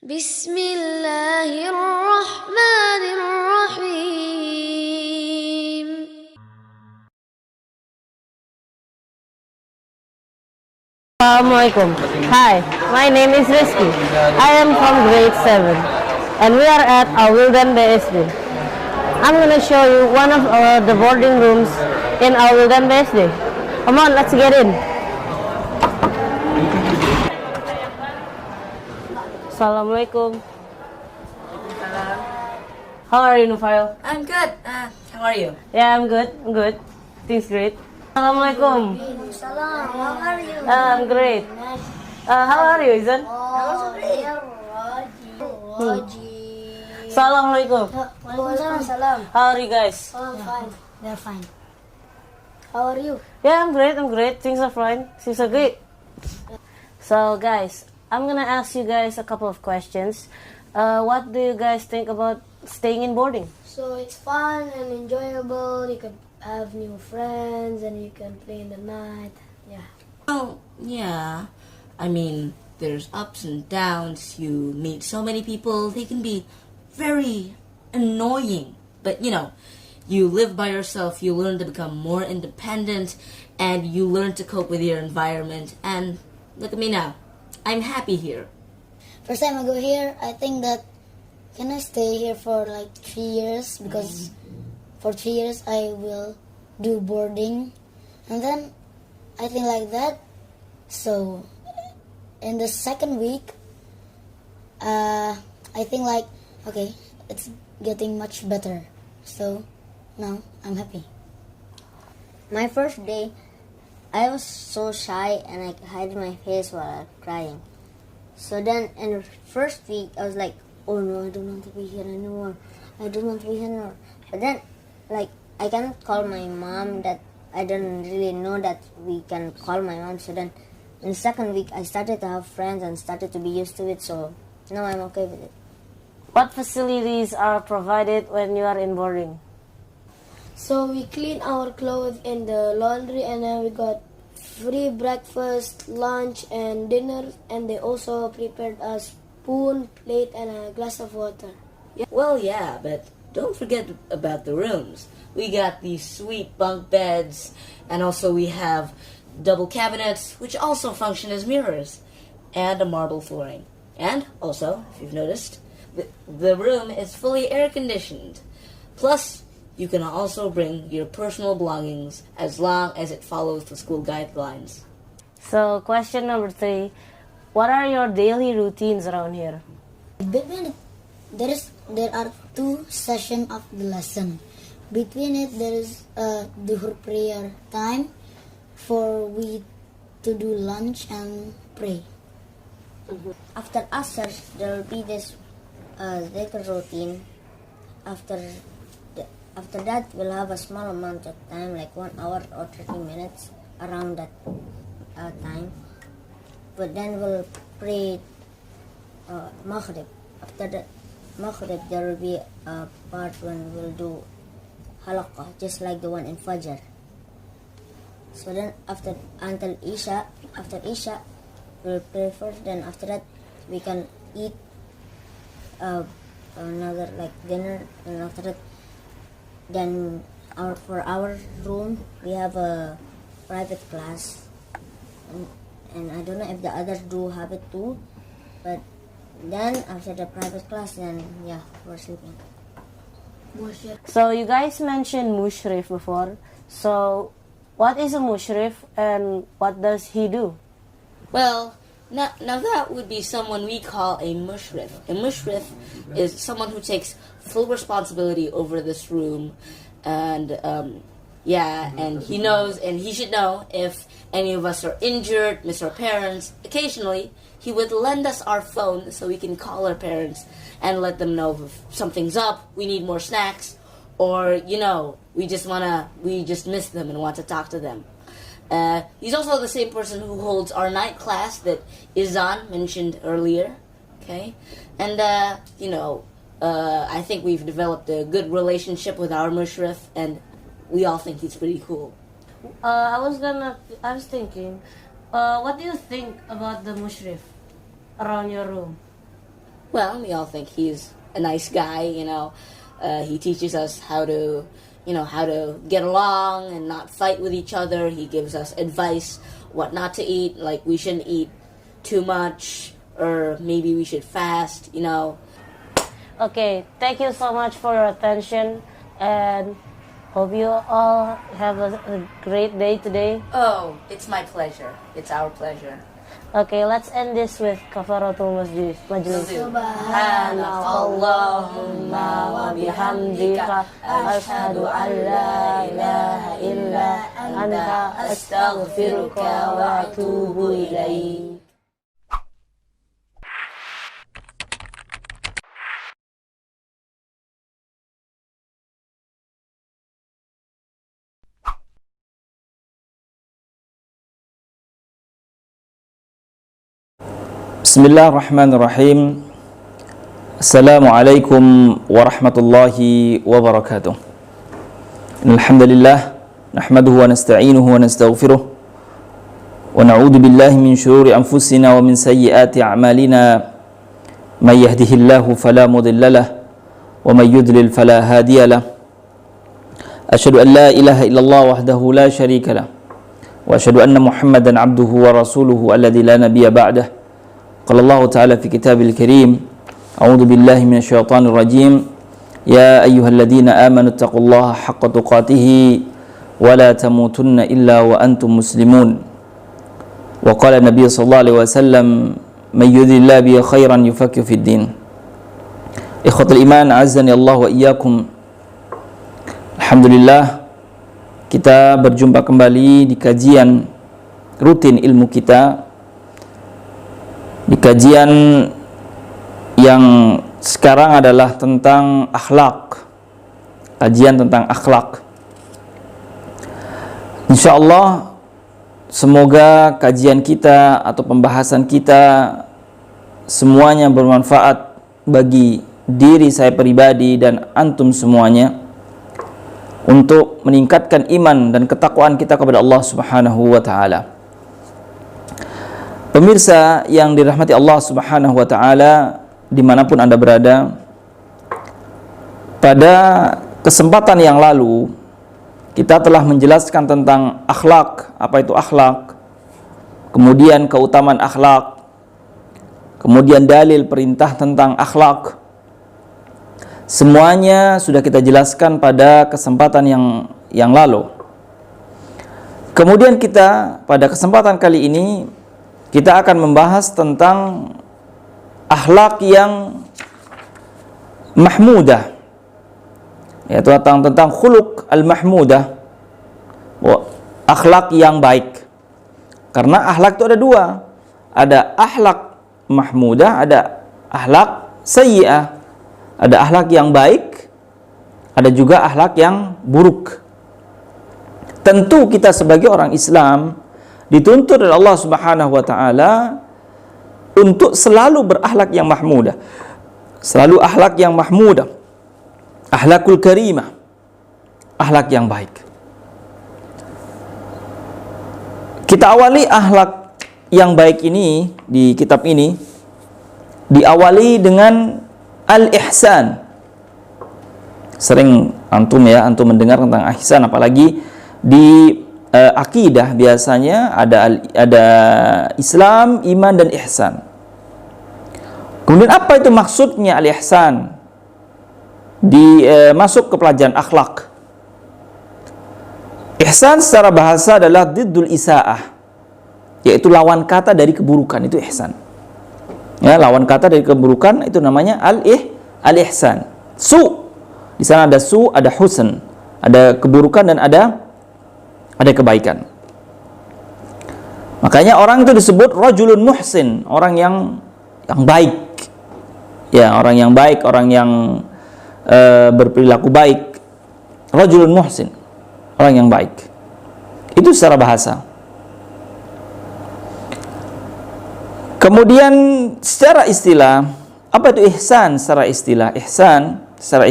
Bismillahirrahmanirrahim. Assalamualaikum. Hi, my name is Rizky. I am from grade 7 and we are at Awildan BSD. I'm gonna show you one of the boarding rooms in Awildan BSD. Come on, let's get in. Assalamualaikum. How are you, Nufail? I'm good. How are you? Yeah, I'm good. I'm good. Things great. Assalamualaikum. Salam, how are you? I'm great. How are you, Izan? Assalamualaikum. Waalaikumsalam. How are you guys? Oh, fine. They're fine. How are you? Yeah, I'm great. I'm great. Things are fine. Things are great. So, guys, I'm gonna ask you guys a couple of questions. What do you guys think about staying in boarding? So it's fun and enjoyable. You can have new friends and you can play in the night. Yeah. Oh, yeah. I mean, there's ups and downs. You meet so many people. They can be very annoying. But, you live by yourself. You learn to become more independent. And you learn to cope with your environment. And look at me now. I'm happy here. First time I go here, I think that can I stay here for like 3 years because for 3 years I will do boarding, and then I think like that. So in the second week, I think like okay, it's getting much better. So now I'm happy. My first day, I was so shy and I hid my face while crying. So then in the first week, I was like, oh no, I don't want to be here anymore. I don't want to be here anymore. But then, I cannot call my mom that I didn't really know that we can call my mom. So then in the second week, I started to have friends and started to be used to it. So now I'm okay with it. What facilities are provided when you are in boarding? So we clean our clothes in the laundry, and then we got free breakfast, lunch, and dinner. And they also prepared a spoon, plate, and a glass of water. Well, yeah, but don't forget about the rooms. We got these sweet bunk beds, and also we have double cabinets, which also function as mirrors, and a marble flooring. And also, if you've noticed, the room is fully air conditioned. Plus, you can also bring your personal belongings as long as it follows the school guidelines. So, question number 3. What are your daily routines around here? Between it, there are 2 sessions of the lesson. Between it, there is a duhur prayer time for we to do lunch and pray. After Asr, there will be this zikr routine. After that, we'll have a small amount of time, like 1 hour or 30 minutes around that time. But then we'll pray Maghrib. After the Maghrib, there will be a part when we'll do halaqah, just like the one in Fajr. So then after Isha, we'll pray first. Then after that, we can eat another like dinner. And after that, then for our room, we have a private class. And I don't know if the others do have it too, but then after the private class, then yeah, we're sleeping. So, you guys mentioned mushrif before. So, what is a mushrif and what does he do? Well, now that would be someone we call a mushrif. A mushrif is someone who takes full responsibility over this room, and and he knows, and he should know if any of us are injured, miss our parents. Occasionally, he would lend us our phone so we can call our parents and let them know if something's up, we need more snacks, or we just miss them and want to talk to them. He's also the same person who holds our night class that Izan mentioned earlier. Okay, and I think we've developed a good relationship with our mushrif, and we all think he's pretty cool. I was thinking, what do you think about the mushrif around your room? well, we all think he's a nice guy, he teaches us how to get along and not fight with each other. He gives us advice what not to eat, like we shouldn't eat too much, or maybe we should fast. Okay, thank you so much for your attention, and hope you all have a great day today. Oh, it's my pleasure. It's our pleasure. Okay, let's end this with kafaratul majlis. Subhanakallahumma wa bihamdika asyhadu an la ilaha illa anta astaghfiruka wa atubu ilaik. Bismillahirrahmanirrahim. Assalamualaikum warahmatullahi wabarakatuh. Alhamdulillah nahmaduhu wa nasta'inuhu wa nastaghfiruh wa na'udzu billahi min shururi anfusina wa min sayyiati a'malina. May yahdihillahu fala mudilla lahu wa may yudlil fala hadiya lahu. Asyhadu an la ilaha illallah wahdahu la syarika lahu wa asyhadu anna Muhammadan 'abduhu wa rasuluhu alladzi la nabiyya ba'dahu. قال الله تعالى في كتابه الكريم أعوذ بالله من الشيطان الرجيم يا أيها الذين آمنوا اتقوا الله حق تقاته ولا تموتن إلا وأنتم مسلمون وقال النبي صلى الله عليه وسلم من يرد الله به خيرا يفقهه في الدين. إخوة الإيمان أعزني الله وإياكم. Alhamdulillah kita berjumpa kembali di kajian rutin ilmu kita, di kajian yang sekarang adalah tentang akhlak, kajian tentang akhlak. Insyaallah semoga kajian kita atau pembahasan kita semuanya bermanfaat bagi diri saya pribadi dan antum semuanya, untuk meningkatkan iman dan ketakwaan kita kepada Allah Subhanahu wa taala. Pemirsa yang dirahmati Allah Subhanahu wa ta'ala, dimanapun Anda berada, pada kesempatan yang lalu kita telah menjelaskan tentang akhlak, apa itu akhlak, kemudian keutamaan akhlak, kemudian dalil perintah tentang akhlak. Semuanya sudah kita jelaskan pada kesempatan yang lalu. Kemudian kita pada kesempatan kali ini kita akan membahas tentang akhlak yang mahmudah, yaitu tentang khuluq al-mahmudah, akhlak yang baik. Karena akhlak itu ada dua, ada akhlak mahmudah, ada akhlak sayyi'ah, ada akhlak yang baik, ada juga akhlak yang buruk. Tentu kita sebagai orang Islam dituntut oleh Allah Subhanahu wa taala untuk selalu berakhlak yang mahmudah. Selalu akhlak yang mahmudah. Akhlakul karimah. Akhlak yang baik. Kita awali akhlak yang baik ini di kitab ini diawali dengan al-ihsan. Sering antum mendengar tentang ihsan, apalagi di akidah biasanya ada Islam, iman dan ihsan. Kemudian apa itu maksudnya al-ihsan? Masuk ke pelajaran akhlak. Ihsan secara bahasa adalah diddul isaah, yaitu lawan kata dari keburukan, itu ihsan. Ya, lawan kata dari keburukan itu namanya al-ihsan. Su, di sana ada su, ada husn, ada keburukan dan ada kebaikan. Makanya orang itu disebut rajulun muhsin, orang yang baik. Ya, orang yang baik, orang yang berperilaku baik. Rajulun muhsin, orang yang baik. Itu secara bahasa. Kemudian secara istilah, apa itu ihsan secara istilah? Ihsan secara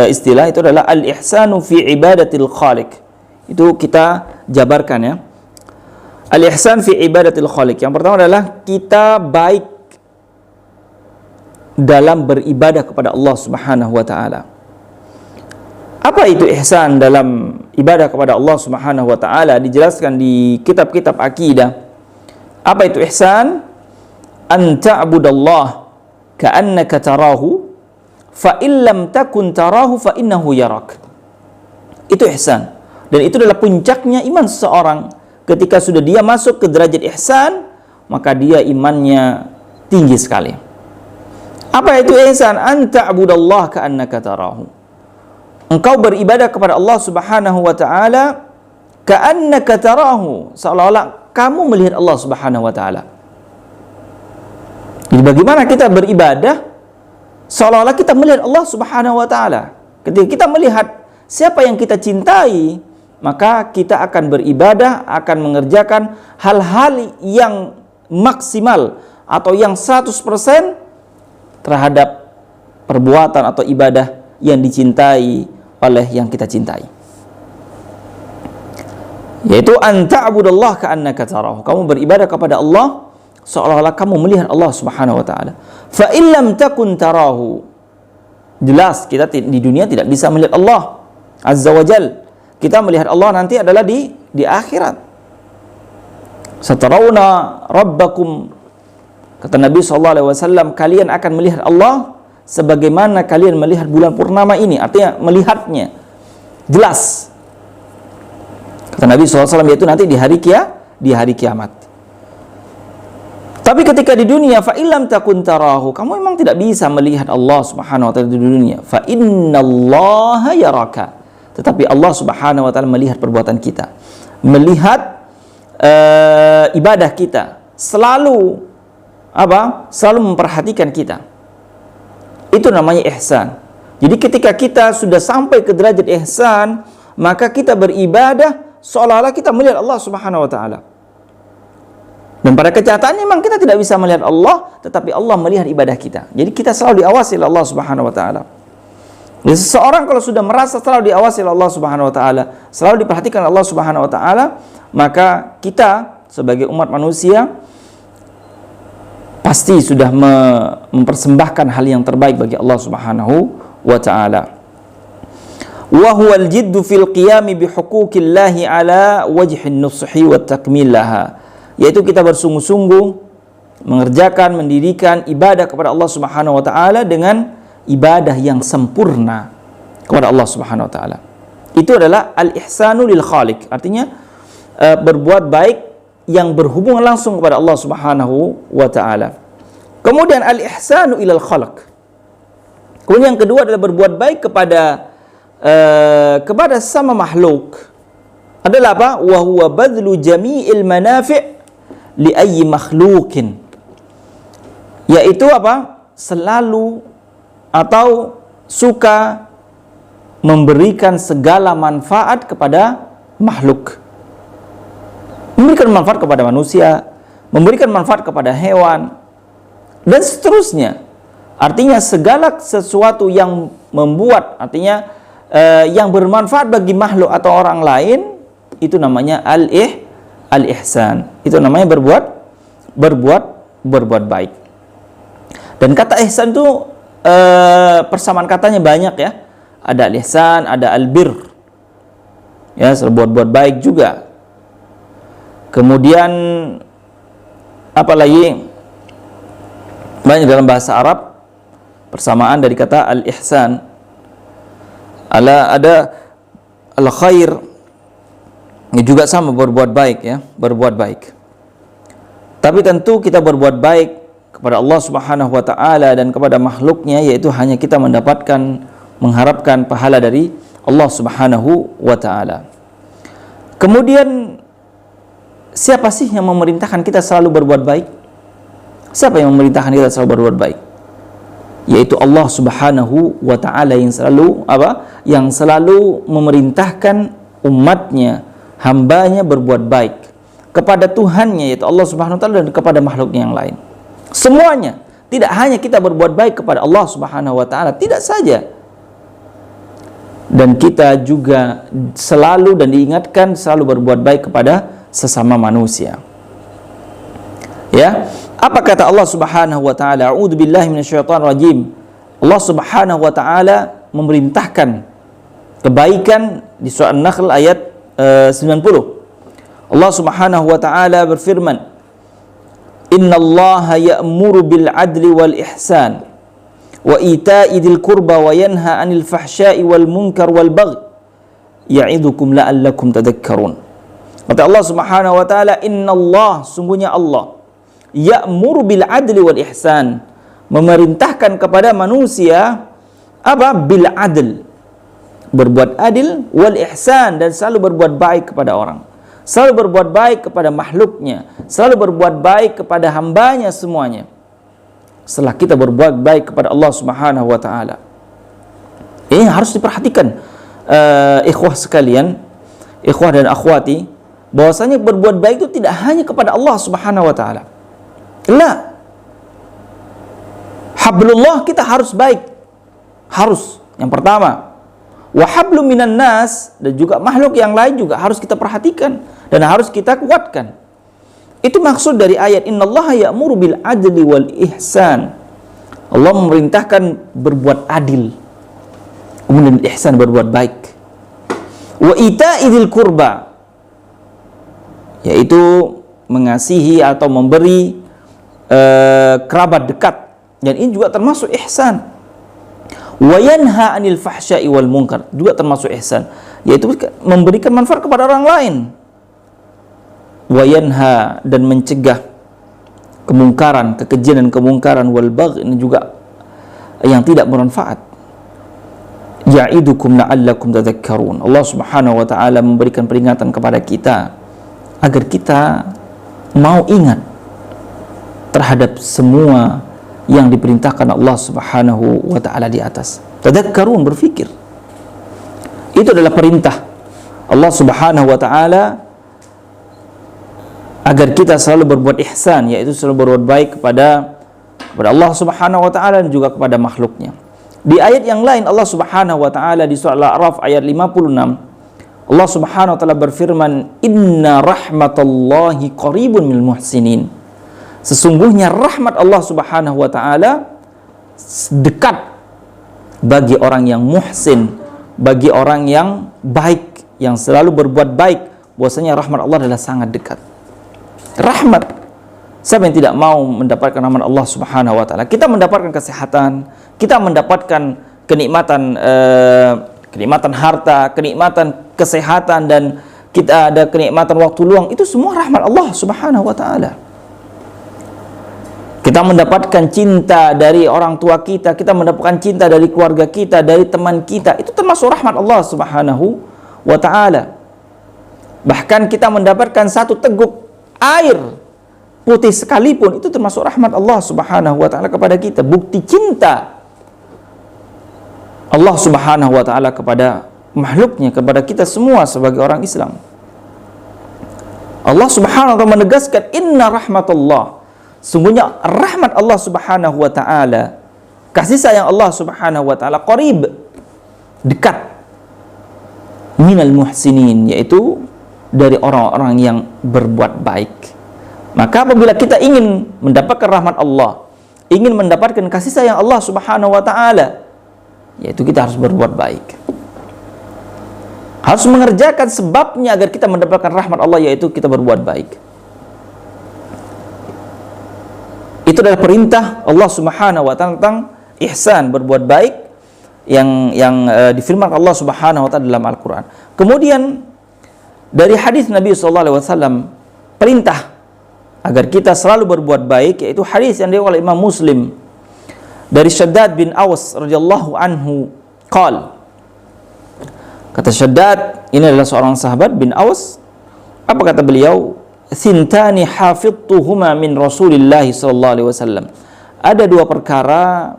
istilah itu adalah al-ihsanu fi ibadatil khaliq. Itu kita jabarkan ya. Al-ihsan fi ibadatil khaliq. Yang pertama adalah kita baik dalam beribadah kepada Allah Subhanahu wa taala. Apa itu ihsan dalam ibadah kepada Allah Subhanahu wa taala? Dijelaskan di kitab-kitab akidah. Apa itu ihsan? An ta'budallah ka'annaka tarahu fa in lam takun tarahu fa innahu yarak. Itu ihsan. Dan itu adalah puncaknya iman seseorang. Ketika sudah dia masuk ke derajat ihsan, maka dia imannya tinggi sekali. Apa itu ihsan? An ta'budallah ka'annaka tarahu. Engkau beribadah kepada Allah Subhanahu wa taala ka'annaka tarahu, seolah-olah kamu melihat Allah Subhanahu wa taala. Jadi bagaimana kita beribadah seolah-olah kita melihat Allah Subhanahu wa taala? Ketika kita melihat siapa yang kita cintai, maka kita akan beribadah, akan mengerjakan hal-hal yang maksimal atau yang 100% terhadap perbuatan atau ibadah yang dicintai oleh yang kita cintai, yaitu an ta'budallah ka'annaka tarahu. Kamu beribadah kepada Allah seolah-olah kamu melihat Allah Subhanahu wa taala. Fa in lam takun tarahu, jelas kita di dunia tidak bisa melihat Allah Azza wa Jal. Kita melihat Allah nanti adalah di akhirat. Satarawna rabbakum, kata Nabi SAW, kalian akan melihat Allah sebagaimana kalian melihat bulan purnama ini. Artinya melihatnya jelas, kata Nabi SAW, yaitu nanti di hari kiamat. Tapi ketika di dunia, fa illam takun tarahu, kamu memang tidak bisa melihat Allah Subhanahu wa taala di dunia. Fa innallaha yaraka, tetapi Allah Subhanahu wa taala melihat perbuatan kita, melihat ibadah kita, selalu selalu memperhatikan kita. Itu namanya ihsan. Jadi ketika kita sudah sampai ke derajat ihsan, maka kita beribadah seolah-olah kita melihat Allah Subhanahu wa taala. Dan pada kenyataannya memang kita tidak bisa melihat Allah, tetapi Allah melihat ibadah kita. Jadi kita selalu diawasi oleh Allah Subhanahu wa taala. Jadi seseorang kalau sudah merasa selalu diawasi oleh Allah Subhanahu wa taala, selalu diperhatikan oleh Allah Subhanahu wa taala, maka kita sebagai umat manusia pasti sudah mempersembahkan hal yang terbaik bagi Allah Subhanahu wa taala. Wa huwal jiddu fil qiyami bi huquqillahi ala wajhin nusuhi wa takmil laha, yaitu kita bersungguh-sungguh mengerjakan, mendirikan ibadah kepada Allah Subhanahu wa taala dengan ibadah yang sempurna kepada Allah Subhanahu wa taala. Itu adalah al-ihsanu lil khaliq, artinya berbuat baik yang berhubungan langsung kepada Allah Subhanahu wa taala. Kemudian al-ihsanu ilal khalq. Kemudian yang kedua adalah berbuat baik kepada sama makhluk. Adalah apa? Wa huwa badlu jami'il manafi' li ayyi makhluqin. Yaitu apa? Selalu atau suka memberikan segala manfaat kepada makhluk. Memberikan manfaat kepada manusia, memberikan manfaat kepada hewan, dan seterusnya. Artinya segala sesuatu yang membuat, artinya yang bermanfaat bagi makhluk atau orang lain, itu namanya al-ihsan. Itu namanya berbuat baik. Dan kata ihsan itu persamaan katanya banyak ya. Ada al-ihsan, ada al-bir. Ya, berbuat baik juga. Kemudian apalagi banyak dalam bahasa Arab persamaan dari kata al-ihsan. Ada al-khair, ini juga sama, berbuat baik ya, berbuat baik. Tapi tentu kita berbuat baik kepada Allah Subhanahu wa taala dan kepada makhluknya, yaitu hanya kita mengharapkan pahala dari Allah Subhanahu wa taala. Kemudian siapa sih yang memerintahkan kita selalu berbuat baik? Siapa yang memerintahkan kita selalu berbuat baik? Yaitu Allah Subhanahu wa taala yang selalu memerintahkan umatnya, hambanya berbuat baik kepada Tuhannya, yaitu Allah Subhanahu wa taala, dan kepada makhluknya yang lain. Semuanya, tidak hanya kita berbuat baik kepada Allah Subhanahu wa taala, tidak saja. Dan kita juga selalu dan diingatkan selalu berbuat baik kepada sesama manusia. Ya, apa kata Allah Subhanahu wa taala? A'udzubillahi minasyaitonir rajim. Allah Subhanahu wa taala memerintahkan kebaikan di surah An-Nahl ayat 90. Allah Subhanahu wa taala berfirman, "Innallaha ya'muru bil 'adli wal ihsan wa ita'i dzil qurba wa yanha 'anil fahsya'i wal munkar wal baghi ya'idukum la'allakum tadhakkarun." Kata Allah Subhanahu wa taala, "Innallah, sungguhnya Allah, ya'muru bil 'adli wal ihsan," memerintahkan kepada manusia apa? Bil 'adl, berbuat adil, wal ihsan, dan selalu berbuat baik kepada orang, selalu berbuat baik kepada makhluknya, selalu berbuat baik kepada hambanya semuanya. Setelah kita berbuat baik kepada Allah Subhanahu wa taala, ini harus diperhatikan ikhwah sekalian, ikhwah dan akhwati, bahwasanya berbuat baik itu tidak hanya kepada Allah Subhanahu wa taala. La, hablullah, kita harus baik, harus yang pertama. Wa hablum minan nas, dan juga makhluk yang lain juga harus kita perhatikan dan harus kita kuatkan. Itu maksud dari ayat innallaha ya'muru bil adli wal ihsan. Allah memerintahkan berbuat adil, kemudian ihsan, berbuat baik. Wa ita'idil qurba, yaitu mengasihi atau memberi kerabat dekat, dan ini juga termasuk ihsan. Wa yanha 'anil fahsya'i wal munkar, juga termasuk ihsan, yaitu memberikan manfaat kepada orang lain. Wa yanha, dan mencegah kemungkaran, kekejian dan kemungkaran, wal baghi, ini juga yang tidak bermanfaat. Ya'idukum la'allakum tadhakkarun. Allah Subhanahu wa taala memberikan peringatan kepada kita agar kita mau ingat terhadap semua yang diperintahkan Allah Subhanahu wa taala di atas. Tadakkarun, berfikir. Itu adalah perintah Allah Subhanahu wa taala agar kita selalu berbuat ihsan, yaitu selalu berbuat baik kepada Allah Subhanahu wa taala dan juga kepada makhluknya. Di ayat yang lain Allah Subhanahu wa taala di surah Al-A'raf ayat 56, Allah Subhanahu wa taala berfirman, "Inna rahmatallahi qaribun minal muhsinin." Sesungguhnya rahmat Allah Subhanahu wa taala dekat bagi orang yang muhsin, bagi orang yang baik, yang selalu berbuat baik. Bahwasanya rahmat Allah adalah sangat dekat. Rahmat, siapa yang tidak mau mendapatkan rahmat Allah Subhanahu wa taala? Kita mendapatkan kesehatan, kita mendapatkan kenikmatan kenikmatan harta, kenikmatan kesehatan, dan kita ada kenikmatan waktu luang. Itu semua rahmat Allah Subhanahu wa taala. Kita mendapatkan cinta dari orang tua kita, kita mendapatkan cinta dari keluarga kita, dari teman kita. Itu termasuk rahmat Allah Subhanahu wa taala. Bahkan kita mendapatkan satu teguk air putih sekalipun, itu termasuk rahmat Allah Subhanahu wa taala kepada kita. Bukti cinta Allah Subhanahu wa taala kepada makhluknya, kepada kita semua sebagai orang Islam. Allah Subhanahu wa taala menegaskan, inna rahmatullah, sungguhnya rahmat Allah Subhanahu wa taala, kasih sayang Allah Subhanahu wa taala, qarib, dekat, minal muhsinin, yaitu dari orang-orang yang berbuat baik. Maka apabila kita ingin mendapatkan rahmat Allah, ingin mendapatkan kasih sayang Allah Subhanahu wa taala, yaitu kita harus berbuat baik, harus mengerjakan sebabnya agar kita mendapatkan rahmat Allah, yaitu kita berbuat baik. Itu adalah perintah Allah Subhanahu wa taala tentang ihsan, berbuat baik, yang difirmankan Allah Subhanahu wa taala dalam Al-Qur'an. Kemudian dari hadis Nabi sallallahu alaihi wasallam perintah agar kita selalu berbuat baik, yaitu hadis yang diriwayatkan oleh Imam Muslim dari Shaddad bin Aws radhiyallahu anhu qala, kata Shaddad, ini adalah seorang sahabat bin Aws, apa kata beliau? Thintani hafidtuhuma min Rasulillah sallallahu alaihi wasallam. Ada dua perkara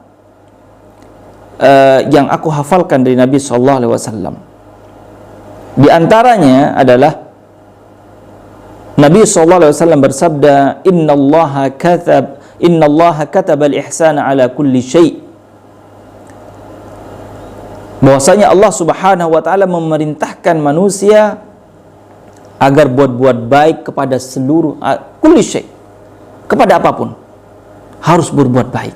yang aku hafalkan dari Nabi sallallahu alaihi wasallam. Di antaranya adalah Nabi sallallahu alaihi wasallam bersabda, innallaha kataba al-ihsana ala kulli syai'. Bahwasanya Allah Subhanahu wa taala memerintahkan manusia agar buat baik kepada seluruh kulli syai', kepada apapun harus berbuat baik.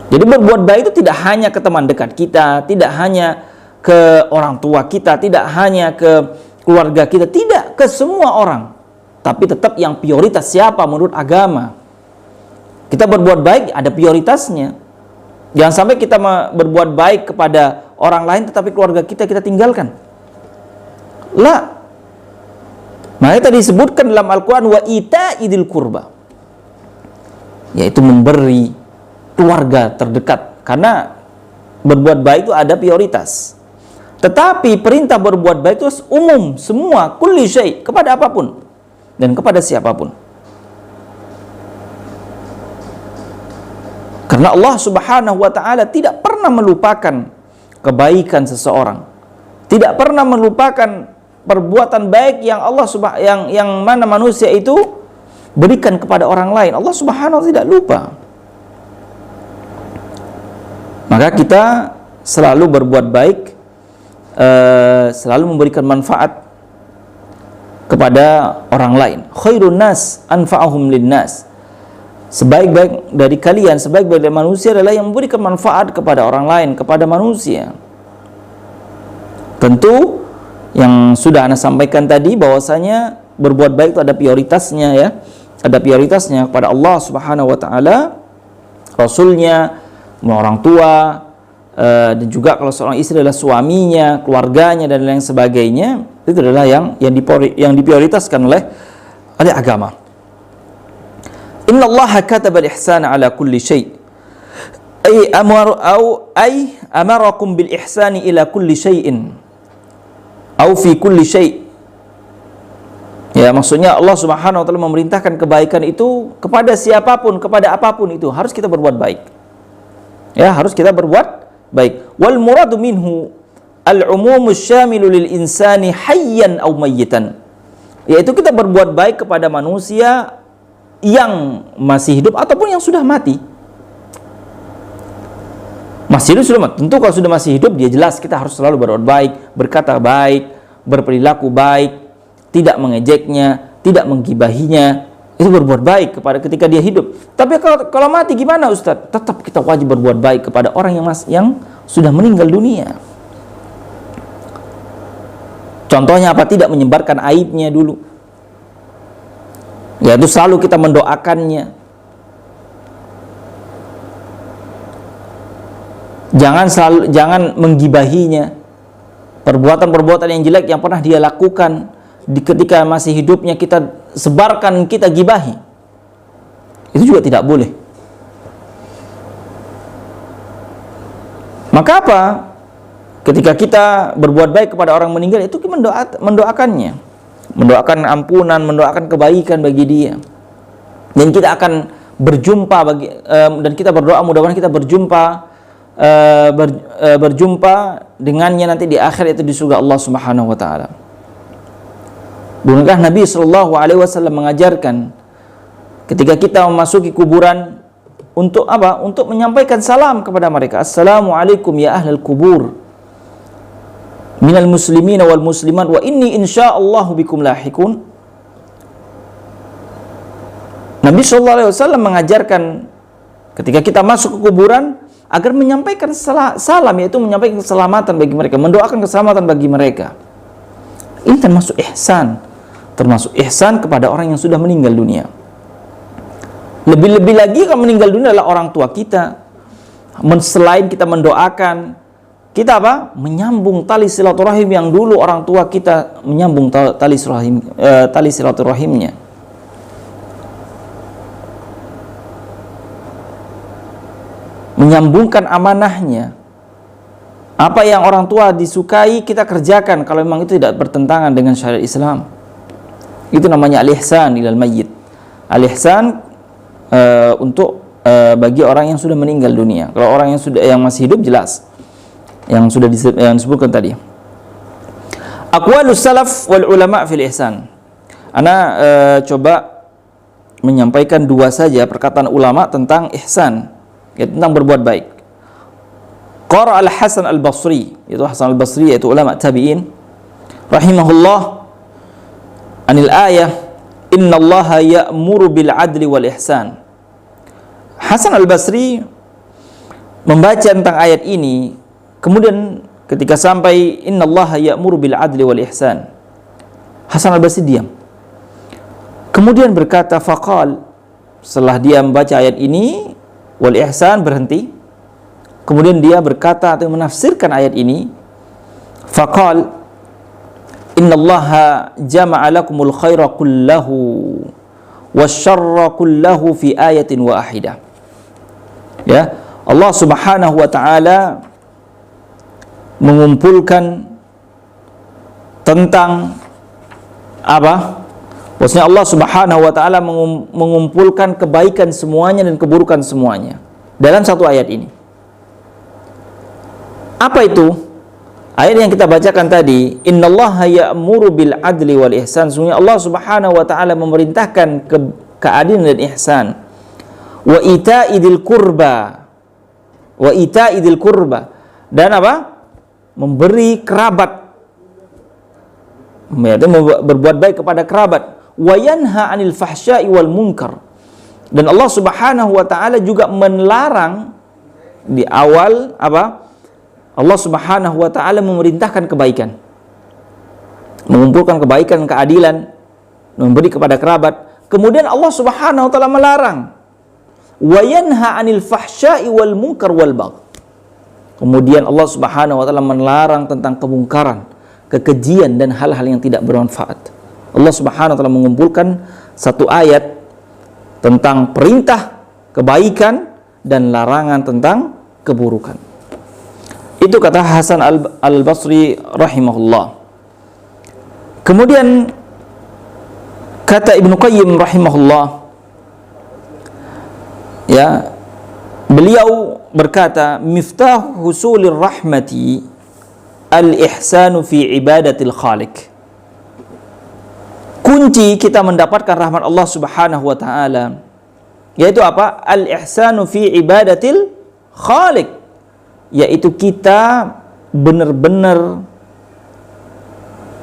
Jadi berbuat baik itu tidak hanya ke teman dekat kita, tidak hanya ke orang tua kita, tidak hanya ke keluarga kita, tidak, ke semua orang. Tapi tetap yang prioritas siapa menurut agama. Kita berbuat baik ada prioritasnya. Jangan sampai kita berbuat baik kepada orang lain tetapi keluarga kita tinggalkan. La. Makanya tadi disebutkan dalam Al-Quran wa ita'idil kurba, yaitu memberi keluarga terdekat, karena berbuat baik itu ada prioritas. Tetapi perintah berbuat baik itu umum, semua, kulli syai, kepada apapun dan kepada siapapun. Karena Allah Subhanahu wa taala tidak pernah melupakan kebaikan seseorang. Tidak pernah melupakan perbuatan baik yang yang mana manusia itu berikan kepada orang lain. Allah Subhanahu wa taala tidak lupa. Maka kita selalu berbuat baik, selalu memberikan manfaat kepada orang lain. Khairun nas anfa'uhum linnas. Sebaik-baik dari kalian, sebaik-baik dari manusia adalah yang memberikan manfaat kepada orang lain, kepada manusia. Tentu yang sudah Anda sampaikan tadi bahwasanya berbuat baik itu ada prioritasnya ya. Ada prioritasnya kepada Allah Subhanahu wa taala, Rasulnya, orang tua, dan juga kalau seorang istri adalah suaminya, keluarganya dan lain sebagainya, itu adalah yang diprioritaskan oleh agama. Inna Allah kataba al-ihsana ala kulli syai' ay amarakum bil ihsani ila kulli syai'in au fi kulli syai'. Ya, maksudnya Allah Subhanahu wa taala memerintahkan kebaikan itu kepada siapapun, kepada apapun itu harus kita berbuat baik. Ya, harus kita berbuat baik. Wal muradu minhu al-umumu syamilu lil insani hayyan aw mayyitan. Yaitu kita berbuat baik kepada manusia yang masih hidup ataupun yang sudah mati. Masih hidup sudah mati. Tentu kalau sudah masih hidup dia jelas kita harus selalu berbuat baik, berkata baik, berperilaku baik, tidak mengejeknya, tidak menggibahinya. Itu berbuat baik kepada ketika dia hidup. Tapi kalau mati gimana Ustaz? Tetap kita wajib berbuat baik kepada orang yang sudah meninggal dunia. Contohnya apa? Tidak menyebarkan aibnya dulu. Yaitu selalu kita mendoakannya. Jangan menggibahinya. Perbuatan-perbuatan yang jelek yang pernah dia lakukan ketika masih hidupnya kita sebarkan, kita gibahi. Itu juga tidak boleh. Maka apa? Ketika kita berbuat baik kepada orang meninggal, itu mendoakannya, mendoakan ampunan, mendoakan kebaikan bagi dia. Dan kita akan berjumpa dan kita berdoa mudah-mudahan kita berjumpa dengannya nanti di akhir, itu di surga Allah Subhanahu wa taala. Bukankah Nabi sallallahu alaihi wasallam mengajarkan ketika kita memasuki kuburan untuk apa? Untuk menyampaikan salam kepada mereka. Assalamualaikum ya ahlal kubur minal muslimina wal muslimat wa inni insyaallahu bikum lahikun. Nabi sallallahu alaihi wasallam mengajarkan ketika kita masuk ke kuburan agar menyampaikan salam, yaitu menyampaikan keselamatan bagi mereka, mendoakan keselamatan bagi mereka. Ini termasuk ihsan kepada orang yang sudah meninggal dunia. Lebih-lebih lagi kalau meninggal dunia adalah orang tua kita. Selain kita mendoakan, kita apa? Menyambung tali silaturahim yang dulu orang tua kita menyambung tali silaturahimnya. Menyambungkan amanahnya. Apa yang orang tua disukai kita kerjakan kalau memang itu tidak bertentangan dengan syariat Islam. Itu namanya al-ihsan ilal mayyit. Al-ihsan untuk bagi orang yang sudah meninggal dunia. Kalau orang yang masih hidup jelas yang sudah disebutkan tadi. Aqwalus salaf wal ulama fil ihsan. Ana coba menyampaikan dua saja perkataan ulama tentang ihsan, yaitu tentang berbuat baik. Qara al-Hasan al-Basri, yaitu Hasan al-Basri, yaitu ulama tabi'in, rahimahullah, anil ayah innallaha ya'muru bil adli wal ihsan. Hasan al-Basri membaca tentang ayat ini, kemudian ketika sampai innallaha ya'muru bil adli wal ihsan, Hasan al-Basri diam. Kemudian berkata, faqal, setelah dia membaca ayat ini wal ihsan, berhenti. Kemudian dia berkata atau menafsirkan ayat ini, faqal innallaha jama'a lakumul khaira kullahu wasyarra kullahu fi ayatin wahidah. Ya, Allah Subhanahu wa taala mengumpulkan tentang apa? Maksudnya Allah Subhanahu wa taala mengumpulkan kebaikan semuanya dan keburukan semuanya dalam satu ayat ini. Apa itu? Ayat yang kita bacakan tadi, innallaha ya'muru bil adli wal ihsan. Sesungguhnya Allah Subhanahu wa taala memerintahkan keadilan dan ihsan. Wa ita'idil qurba. Wa ita'idil qurba. Dan apa? Memberi kerabat. Yaitu berbuat baik kepada kerabat. Wa yanha 'anil fahsya'i wal munkar. Dan Allah Subhanahu wa taala juga melarang di awal apa? Allah Subhanahu wa taala memerintahkan kebaikan, mengumpulkan kebaikan, keadilan, memberi kepada kerabat. Kemudian Allah Subhanahu wa taala melarang, wa yanha 'anil fahsya'i wal munkar wal bagh. Kemudian Allah Subhanahu wa taala melarang tentang kemungkaran, kekejian dan hal-hal yang tidak bermanfaat. Allah Subhanahu wa taala mengumpulkan satu ayat tentang perintah kebaikan dan larangan tentang keburukan. Itu kata Hasan al-Basri rahimahullah. Kemudian kata Ibnu Qayyim rahimahullah, ya, beliau berkata, miftah husulir rahmati al-ihsanu fi ibadatil khaliq. Kunci kita mendapatkan rahmat Allah Subhanahu wa taala yaitu apa? Al-ihsanu fi ibadatil khaliq, yaitu kita benar-benar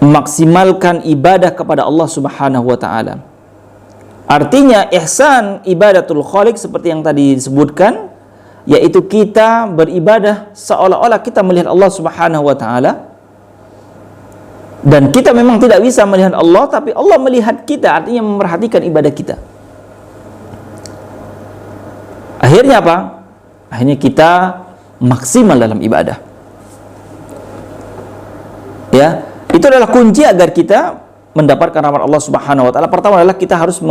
maksimalkan ibadah kepada Allah Subhanahu wa taala. Artinya ihsan ibadatul khaliq seperti yang tadi disebutkan, yaitu kita beribadah seolah-olah kita melihat Allah Subhanahu wa taala. Dan kita memang tidak bisa melihat Allah, tapi Allah melihat kita, artinya memperhatikan ibadah kita. Akhirnya apa? Akhirnya kita maksimal dalam ibadah. Ya, itu adalah kunci agar kita mendapatkan rahmat Allah Subhanahu wa taala. Pertama adalah kita harus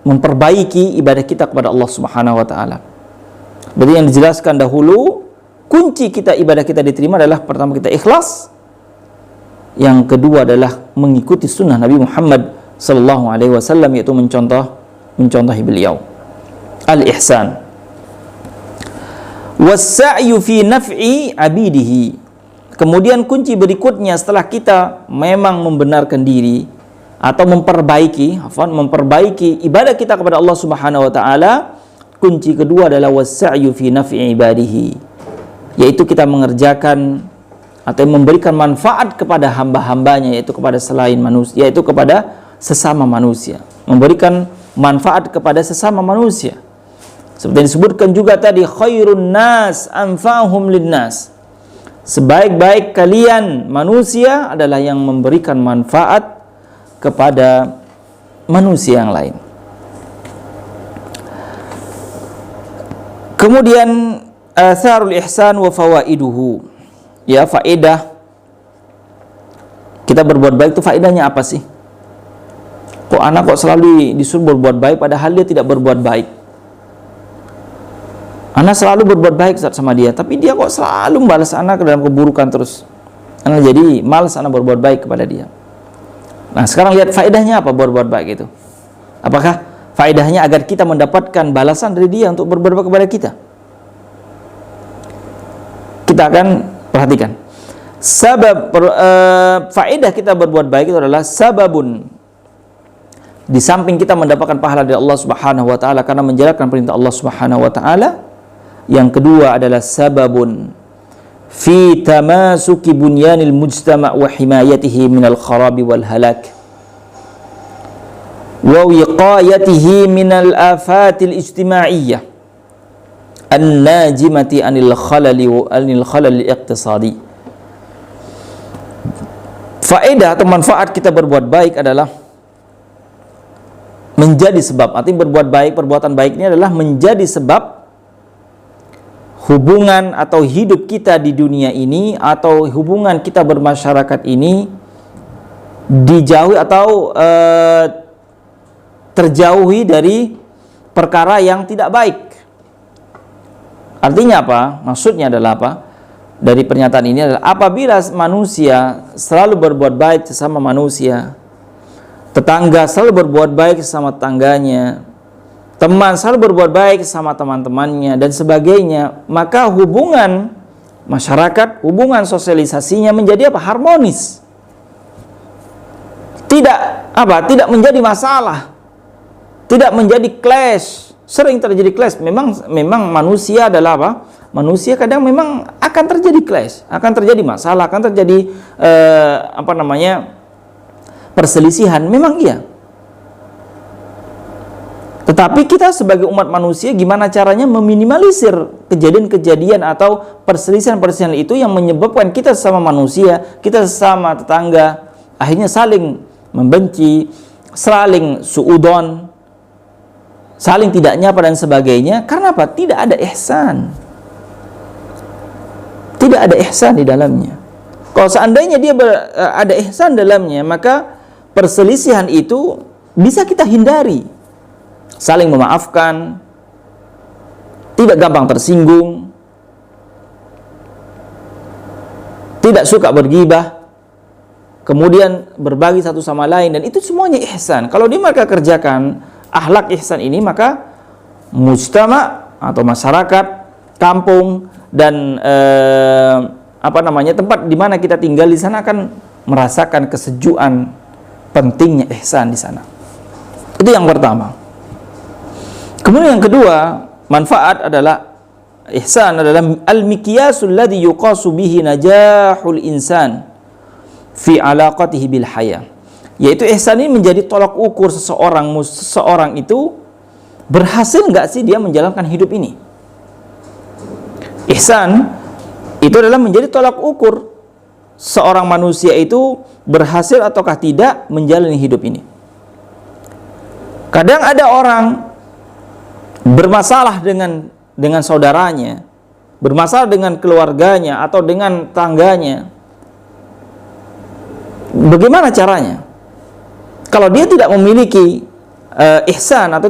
memperbaiki ibadah kita kepada Allah Subhanahu wa taala. Berarti yang dijelaskan dahulu, kunci kita ibadah kita diterima adalah pertama kita ikhlas. Yang kedua adalah mengikuti sunnah Nabi Muhammad sallallahu alaihi wasallam, yaitu mencontohi beliau. Al-ihsan. Was-sa'yu fi naf'i abidihi. Kemudian kunci berikutnya setelah kita memang membenarkan diri atau memperbaiki ibadah kita kepada Allah Subhanahu wa taala, kunci kedua adalah was-sa'yu fi naf'i ibadihi, yaitu kita mengerjakan atau memberikan manfaat kepada hamba-hambanya, yaitu kepada selain manusia, yaitu kepada sesama manusia, memberikan manfaat kepada sesama manusia. Seperti yang disebutkan juga tadi, khairun nas anfa'uhum linnas. Sebaik-baik kalian manusia adalah yang memberikan manfaat kepada manusia yang lain. Kemudian atharul ihsan wa fawaiduhu. Ya, faedah kita berbuat baik itu faedahnya apa sih? Kok anak selalu disuruh berbuat baik padahal dia tidak berbuat baik? Anak selalu berbuat baik sama dia, tapi dia kok selalu membalas anak ke dalam keburukan terus. Anak jadi malas anak berbuat baik kepada dia. Nah, sekarang lihat faedahnya apa berbuat baik itu? Apakah faedahnya agar kita mendapatkan balasan dari dia untuk berbuat baik kepada kita? Kita akan perhatikan. Faedah kita berbuat baik itu adalah sababun. Di samping kita mendapatkan pahala dari Allah Subhanahu wa taala karena menjalankan perintah Allah Subhanahu wa taala, yang kedua adalah sababun fi tamasuki bunyanil mujtama' wa himayatihi minal kharabi wal halak. wa wiqayatihi minal afatil ijtima'iyyah an-najimati anil khalali iqtisadi. Faedah atau manfaat kita berbuat baik adalah menjadi sebab, artinya berbuat baik, perbuatan baik ini adalah menjadi sebab hubungan atau hidup kita di dunia ini atau hubungan kita bermasyarakat ini dijauhi atau terjauhi dari perkara yang tidak baik. Artinya apa? Maksudnya adalah apa? Dari pernyataan ini adalah apabila manusia selalu berbuat baik sesama manusia, tetangga selalu berbuat baik sesama tetangganya, teman selalu berbuat baik sama teman-temannya dan sebagainya, maka hubungan masyarakat, hubungan sosialisasinya menjadi apa? Harmonis. Tidak menjadi masalah. Tidak menjadi clash. Sering terjadi clash. Memang manusia adalah apa? Manusia kadang memang akan terjadi clash, akan terjadi masalah, akan terjadi perselisihan. Memang iya. Tetapi kita sebagai umat manusia gimana caranya meminimalisir kejadian-kejadian atau perselisihan-perselisihan itu yang menyebabkan kita sesama manusia, kita sesama tetangga akhirnya saling membenci, saling suudon, saling tidak nyapa dan sebagainya. Karena apa? Tidak ada ihsan. Tidak ada ihsan di dalamnya. Kalau seandainya dia ada ihsan dalamnya, maka perselisihan itu bisa kita hindari. Saling memaafkan, tidak gampang tersinggung, tidak suka bergibah, kemudian berbagi satu sama lain, dan itu semuanya ihsan. Kalau dia mereka kerjakan akhlak ihsan ini, maka mujtama atau masyarakat, kampung dan tempat di mana kita tinggal di sana akan merasakan kesejukan pentingnya ihsan di sana. Itu yang pertama. Kemudian yang kedua, manfaat adalah ihsan adalah al-miqyasul ladzi yuqasu bihi najahul insan fi alaqatihi bil haya. Yaitu ihsan ini menjadi tolak ukur seseorang itu berhasil enggak sih dia menjalankan hidup ini. Ihsan itu adalah menjadi tolak ukur seorang manusia itu berhasil ataukah tidak menjalani hidup ini. Kadang ada orang bermasalah dengan saudaranya, bermasalah dengan keluarganya atau dengan tangganya. Bagaimana caranya? Kalau dia tidak memiliki ihsan atau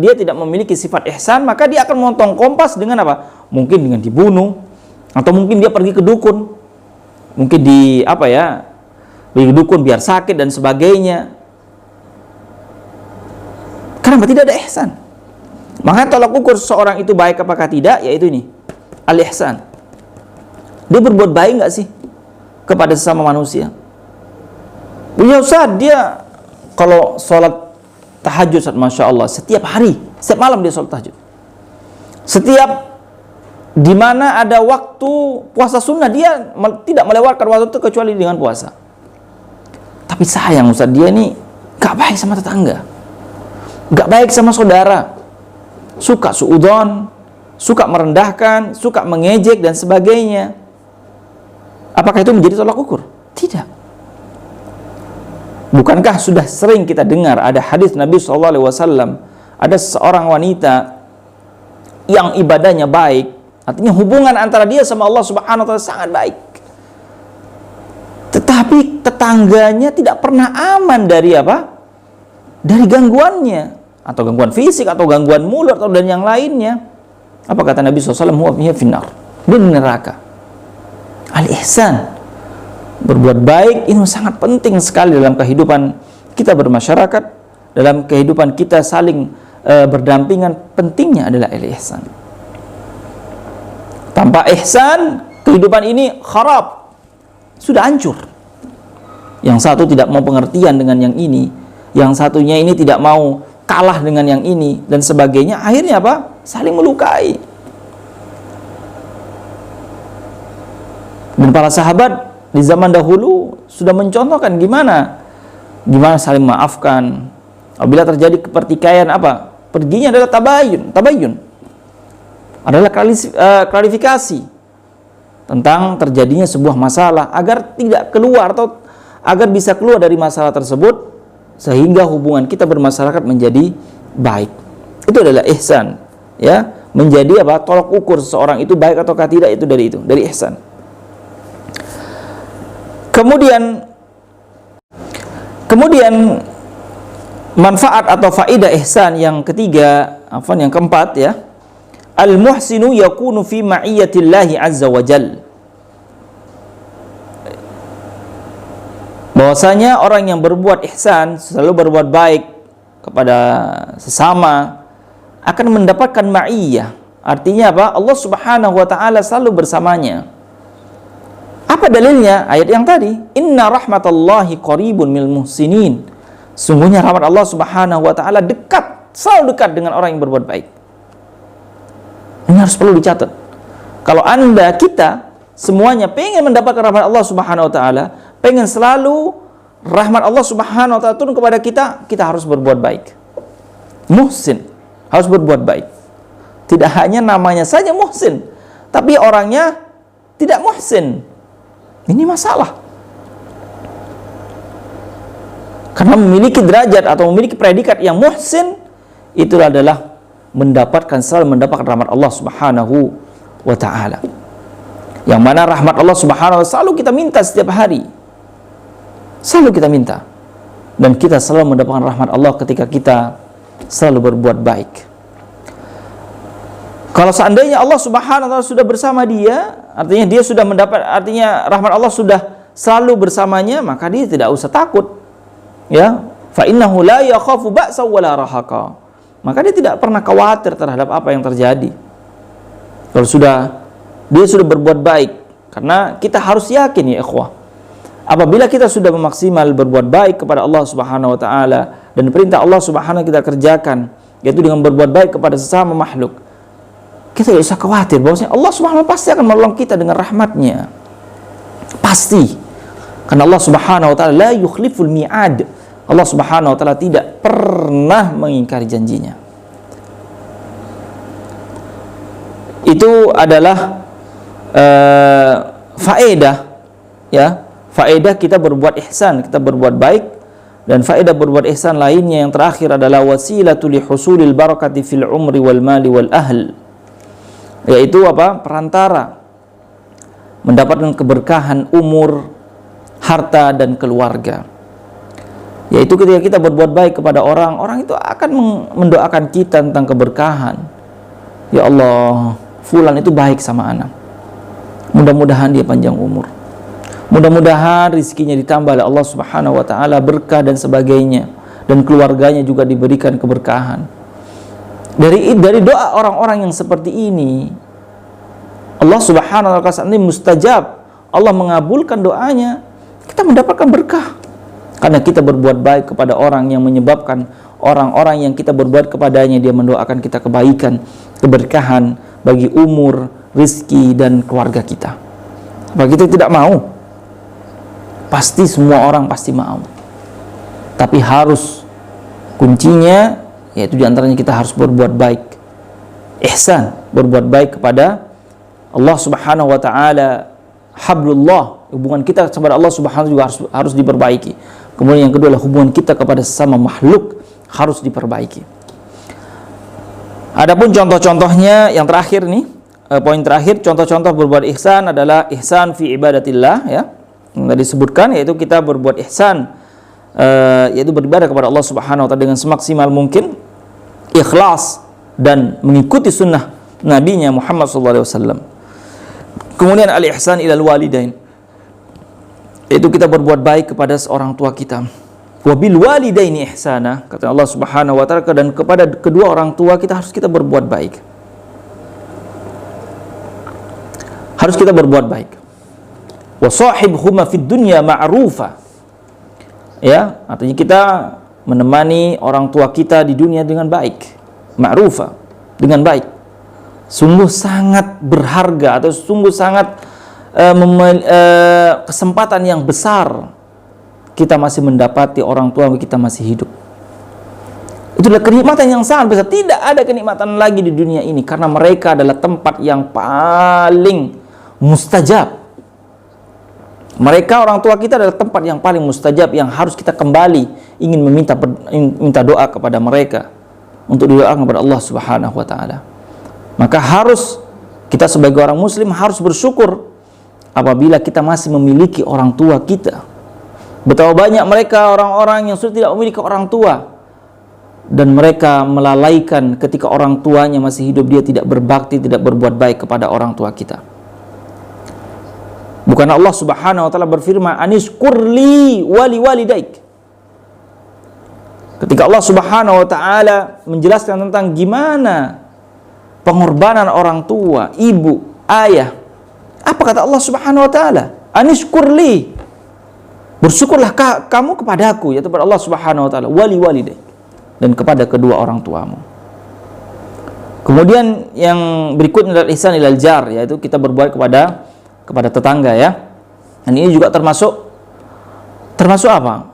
dia tidak memiliki sifat ihsan, maka dia akan memotong kompas dengan apa? Mungkin dengan dibunuh, atau mungkin dia pergi ke dukun, mungkin pergi ke dukun biar sakit dan sebagainya. Karena tidak ada ihsan. Maka tolak ukur seorang itu baik apakah tidak, yaitu ini, al-ihsan. Dia berbuat baik enggak sih kepada sesama manusia? Ya Ustaz, dia kalau sholat tahajud, Masya Allah, setiap hari, setiap malam dia sholat tahajud. Setiap di mana ada waktu puasa sunnah, dia tidak melewatkan waktu itu kecuali dengan puasa. Tapi sayang Ustaz, dia ini gak baik sama tetangga, gak baik sama saudara, suka suudon, suka merendahkan, suka mengejek dan sebagainya. Apakah itu menjadi tolak ukur? Tidak. Bukankah sudah sering kita dengar ada hadis Nabi SAW, ada seorang wanita yang ibadahnya baik, artinya hubungan antara dia sama Allah Subhanahu wa taala sangat baik. Tetapi tetangganya tidak pernah aman dari apa? Dari gangguannya, atau gangguan fisik atau gangguan mulut atau dan yang lainnya. Apa kata Nabi SAW? Huwa finnar, dia di neraka. Al-ihsan, berbuat baik ini sangat penting sekali dalam kehidupan kita bermasyarakat, dalam kehidupan kita saling berdampingan. Pentingnya adalah al-ihsan. Tanpa ihsan, kehidupan ini kharab, sudah hancur. Yang satu tidak mau pengertian dengan yang ini, yang satunya ini tidak mau kalah dengan yang ini dan sebagainya. Akhirnya apa? Saling melukai. Dan para sahabat di zaman dahulu sudah mencontohkan gimana saling memaafkan, Apabila terjadi pertikaian apa? Perginya adalah tabayun. Tabayun adalah klarifikasi tentang terjadinya sebuah masalah agar tidak keluar atau agar bisa keluar dari masalah tersebut sehingga hubungan kita bermasyarakat menjadi baik. Itu adalah ihsan, ya. Menjadi apa? Tolok ukur seseorang itu baik ataukah tidak, itu dari ihsan. Kemudian manfaat atau faidah ihsan yang ketiga, yang keempat, ya. Al-muhsinu yakunu fi ma'iyatillahi azza wa jal. Bahwasanya orang yang berbuat ihsan, selalu berbuat baik kepada sesama, akan mendapatkan ma'iyah. Artinya apa? Allah Subhanahu wa taala selalu bersamanya. Apa dalilnya? Ayat yang tadi, inna rahmatallahi qaribun minal muhsinin. Sungguhnya rahmat Allah Subhanahu wa taala dekat, selalu dekat dengan orang yang berbuat baik. Ini harus perlu dicatat. Kalau kita semuanya pengen mendapatkan rahmat Allah Subhanahu wa taala, pengen selalu rahmat Allah Subhanahu wa taala turun kepada kita, kita harus berbuat baik. Muhsin, harus berbuat baik. Tidak hanya namanya saja muhsin, tapi orangnya tidak muhsin. Ini masalah. Karena memiliki derajat atau memiliki predikat yang muhsin, itu adalah selalu mendapatkan rahmat Allah Subhanahu wa taala. Yang mana rahmat Allah Subhanahu wa taala selalu kita minta setiap hari. Selalu kita minta. Dan kita selalu mendapatkan rahmat Allah ketika kita selalu berbuat baik. Kalau seandainya Allah Subhanahu wa taala sudah bersama dia, artinya dia sudah rahmat Allah sudah selalu bersamanya, maka dia tidak usah takut. Ya, fa innahu la yakhafu ba'sa wala rahaqa. Maka dia tidak pernah khawatir terhadap apa yang terjadi. Kalau dia sudah berbuat baik, karena kita harus yakin, ya ikhwah, apabila kita sudah memaksimal berbuat baik kepada Allah Subhanahu wa taala dan perintah Allah Subhanahu kita kerjakan, yaitu dengan berbuat baik kepada sesama makhluk, kita tidak usah khawatir bahwasanya Allah Subhanahu pasti akan menolong kita dengan rahmatnya. Pasti. Karena Allah Subhanahu wa taala la yukhliful mi'ad. Allah Subhanahu wa taala tidak pernah mengingkari janjinya. Itu adalah faedah, ya. Faedah kita berbuat ihsan, kita berbuat baik. Dan faedah berbuat ihsan lainnya yang terakhir adalah wasilatul husulil barakati fil umri wal mali wal ahl. Yaitu apa? Perantara mendapatkan keberkahan umur, harta dan keluarga. Yaitu ketika kita berbuat baik kepada orang itu akan mendoakan kita tentang keberkahan. Ya Allah, fulan itu baik sama anak. Mudah-mudahan dia panjang umur. Mudah-mudahan rizkinya ditambah oleh Allah Subhanahu wa taala, berkah dan sebagainya, dan keluarganya juga diberikan keberkahan. Dari doa orang-orang yang seperti ini, Allah Subhanahu wa taala ini mustajab. Allah mengabulkan doanya, kita mendapatkan berkah. Karena kita berbuat baik kepada orang yang menyebabkan orang-orang yang kita berbuat kepadanya dia mendoakan kita kebaikan, keberkahan bagi umur, rizki dan keluarga kita. Apa kita tidak mau? Pasti semua orang pasti mau. Tapi harus kuncinya yaitu diantaranya kita harus berbuat baik. Ihsan, berbuat baik kepada Allah Subhanahu wa taala. Hablullah, hubungan kita kepada Allah Subhanahu juga harus diperbaiki. Kemudian yang kedua adalah hubungan kita kepada sesama makhluk harus diperbaiki. Adapun contoh-contohnya yang terakhir nih, poin terakhir, contoh-contoh berbuat ihsan adalah ihsan fi ibadatillah, ya. Yang tadi disebutkan yaitu kita berbuat ihsan, yaitu beribadah kepada Allah Subhanahu wa taala dengan semaksimal mungkin, ikhlas dan mengikuti sunnah nabinya Muhammad sallallahu alaihi wasallam. Kemudian al-ihsan ilal walidain, yaitu kita berbuat baik kepada seorang tua kita. Wa bil walidaini ihsana, kata Allah Subhanahu wa taala, dan kepada kedua orang tua kita harus berbuat baik. Harus kita berbuat baik. Wa sahibhuma fid dunya ma'rufa. Ya, artinya kita menemani orang tua kita di dunia dengan baik. Ma'rufa, dengan baik. Sungguh sangat berharga atau sungguh sangat kesempatan yang besar kita masih mendapati orang tua kita masih hidup. Itu adalah kenikmatan yang sangat besar. Tidak ada kenikmatan lagi di dunia ini, karena mereka adalah tempat yang paling mustajab. Mereka, orang tua kita, adalah tempat yang paling mustajab, yang harus kita kembali ingin minta doa kepada mereka, untuk didoakan kepada Allah Subhanahu wa taala. Maka harus kita sebagai orang muslim harus bersyukur apabila kita masih memiliki orang tua kita. Betapa banyak mereka orang-orang yang sudah tidak memiliki orang tua, dan mereka melalaikan ketika orang tuanya masih hidup, dia tidak berbakti, tidak berbuat baik kepada orang tua kita. Bukan Allah Subhanahu wa taala berfirman, "Anishkurli wali walidaik." Ketika Allah Subhanahu wa taala menjelaskan tentang gimana pengorbanan orang tua, ibu, ayah, apa kata Allah Subhanahu wa taala? "Anishkurli." Bersyukurlah kamu kepadaku, yaitu kepada Allah Subhanahu wa taala, wali walidaik, dan kepada kedua orang tuamu. Kemudian yang berikutnya adalah ihsan ilal jar, yaitu kita berbuat kepada tetangga, ya. Dan ini juga termasuk apa?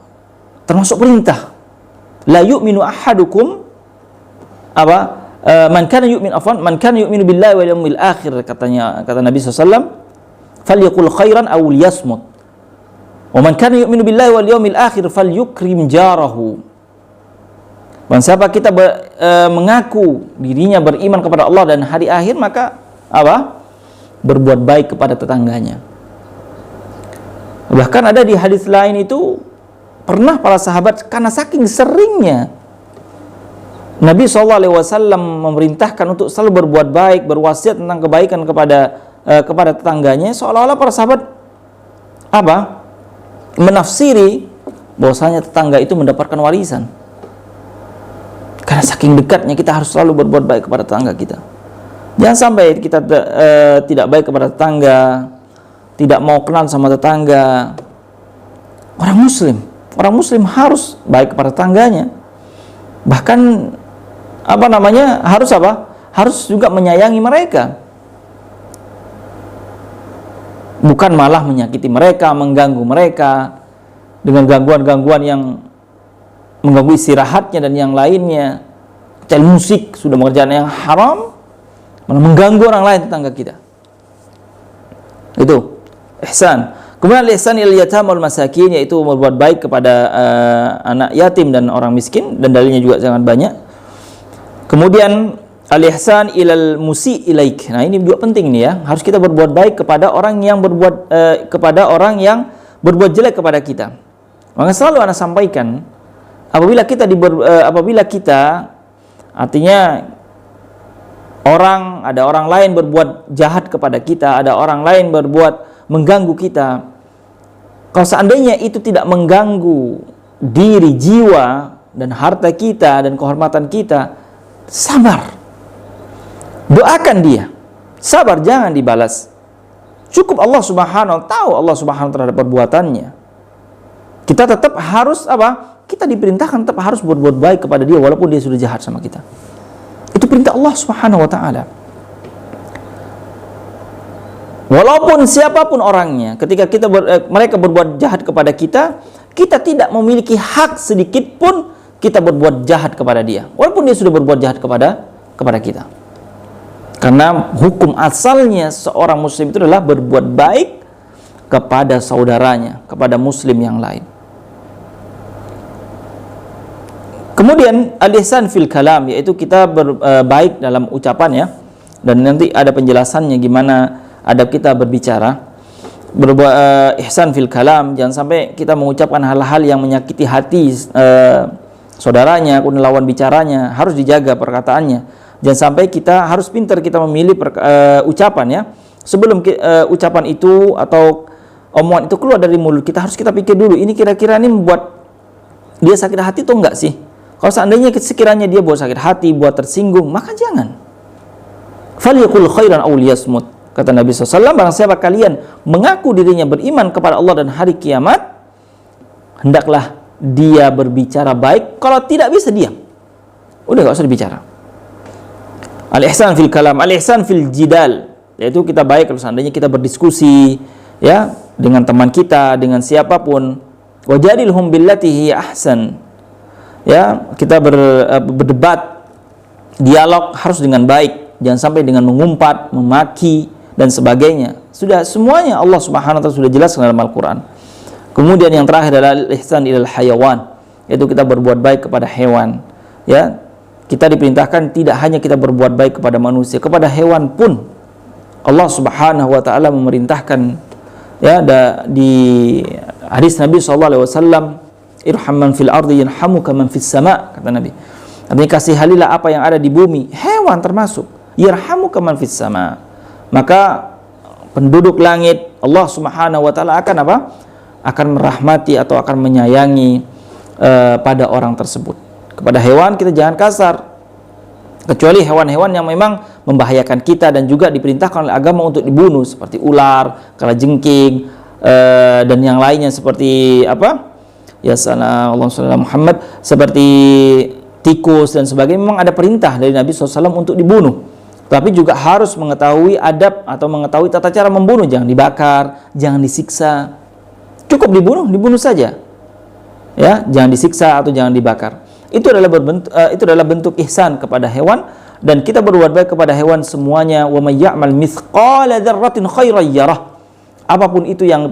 Termasuk perintah. La yu'minu ahadukum man kana yu'minu billahi wal yawmil akhir, kata Nabi SAW, falyaqul khairan aw liyasmut. Wa man kana yu'minu billahi wal yawmil akhir falyukrim jarahu. Dan siapa kita mengaku dirinya beriman kepada Allah dan hari akhir, maka berbuat baik kepada tetangganya. Bahkan ada di hadis lain itu, pernah para sahabat, karena saking seringnya Nabi SAW memerintahkan untuk selalu berbuat baik, berwasiat tentang kebaikan kepada tetangganya, seolah-olah para sahabat menafsiri bahwasanya tetangga itu mendapatkan warisan. Karena saking dekatnya kita harus selalu berbuat baik kepada tetangga kita. Jangan sampai kita tidak baik kepada tetangga, tidak mau kenal sama tetangga. Orang muslim harus baik kepada tetangganya. Bahkan harus juga menyayangi mereka. Bukan malah menyakiti mereka, mengganggu mereka dengan gangguan-gangguan yang mengganggu istirahatnya dan yang lainnya. Cari musik, sudah mengerjakan yang haram, malah mengganggu orang lain, tetangga kita. Itu ihsan. Kemudian ihsan ilal yatam wal masakin, yaitu berbuat baik kepada anak yatim dan orang miskin, dan dalilnya juga sangat banyak. Kemudian al-ihsan ilal musi ilaik. Nah, ini juga penting nih, ya. Harus kita berbuat baik kepada orang yang berbuat jelek kepada kita. Maka selalu Anda sampaikan, apabila kita artinya ada orang lain berbuat jahat kepada kita, ada orang lain berbuat mengganggu kita, kalau seandainya itu tidak mengganggu diri, jiwa, dan harta kita, dan kehormatan kita, sabar. Doakan dia. Sabar, jangan dibalas. Cukup Allah Subhanahu wa taala, tahu Allah Subhanahu wa taala terhadap perbuatannya. Kita tetap harus kita diperintahkan tetap harus berbuat baik kepada dia walaupun dia sudah jahat sama kita. Itu perintah Allah Subhanahu wa taala. Walaupun siapapun orangnya, ketika mereka berbuat jahat kepada kita, kita tidak memiliki hak sedikit pun kita berbuat jahat kepada dia, walaupun dia sudah berbuat jahat kepada kita. Karena hukum asalnya seorang muslim itu adalah berbuat baik kepada saudaranya, kepada muslim yang lain. Kemudian al-ihsan fil kalam, yaitu kita baik dalam ucapan, ya. Dan nanti ada penjelasannya gimana adab kita berbicara. Ihsan fil kalam, jangan sampai kita mengucapkan hal-hal yang menyakiti hati saudaranya, kemudian lawan bicaranya, harus dijaga perkataannya. Jangan sampai kita harus pintar kita memilih ucapan, ya. Sebelum ucapan itu atau omongan itu keluar dari mulut kita, harus kita pikir dulu, ini kira-kira ini membuat dia sakit hati atau enggak sih? Kalau seandainya sekiranya dia buat sakit hati, buat tersinggung, maka jangan. Falyaqul khairan aw liyasmut. Kata Nabi SAW, barang siapa kalian mengaku dirinya beriman kepada Allah dan hari kiamat, hendaklah dia berbicara baik. Kalau tidak bisa, diam. Udah, gak usah dibicara. Al-ihsan fil kalam, al-ihsan fil jidal, yaitu kita baik kalau seandainya kita berdiskusi, ya, dengan teman kita, dengan siapapun. Wajadilhum billati hiya ahsan, Ya, kita berdebat, dialog harus dengan baik, jangan sampai dengan mengumpat, memaki dan sebagainya. Sudah semuanya Allah Subhanahu wa taala sudah jelaskan dalam Al-Qur'an. Kemudian yang terakhir adalah ihsan ilal hayawan, yaitu kita berbuat baik kepada hewan. Ya, kita diperintahkan tidak hanya kita berbuat baik kepada manusia, kepada hewan pun Allah Subhanahu wa taala memerintahkan, ya, di hadis Nabi SAW, irham man fil ardi yarhamuka man fis sama, kata Nabi. Artinya kasihanilah apa yang ada di bumi, hewan termasuk, yarhamuka man fis sama. Maka penduduk langit Allah Subhanahu wa taala akan apa? Akan merahmati atau akan menyayangi pada orang tersebut. Kepada hewan kita jangan kasar, kecuali hewan-hewan yang memang membahayakan kita dan juga diperintahkan oleh agama untuk dibunuh, seperti ular, kalajengking, dan yang lainnya seperti apa? Ya salam Allah Muhammad, seperti tikus dan sebagainya. Memang ada perintah dari Nabi SAW untuk dibunuh, tapi juga harus mengetahui adab atau mengetahui tata cara membunuh. Jangan dibakar, jangan disiksa, cukup dibunuh saja, ya, jangan disiksa atau jangan dibakar. Itu adalah bentuk ihsan kepada hewan, dan kita berbuat baik kepada hewan semuanya. Wa may ya'mal mithqala dzarratin khairan yarah. Apapun itu yang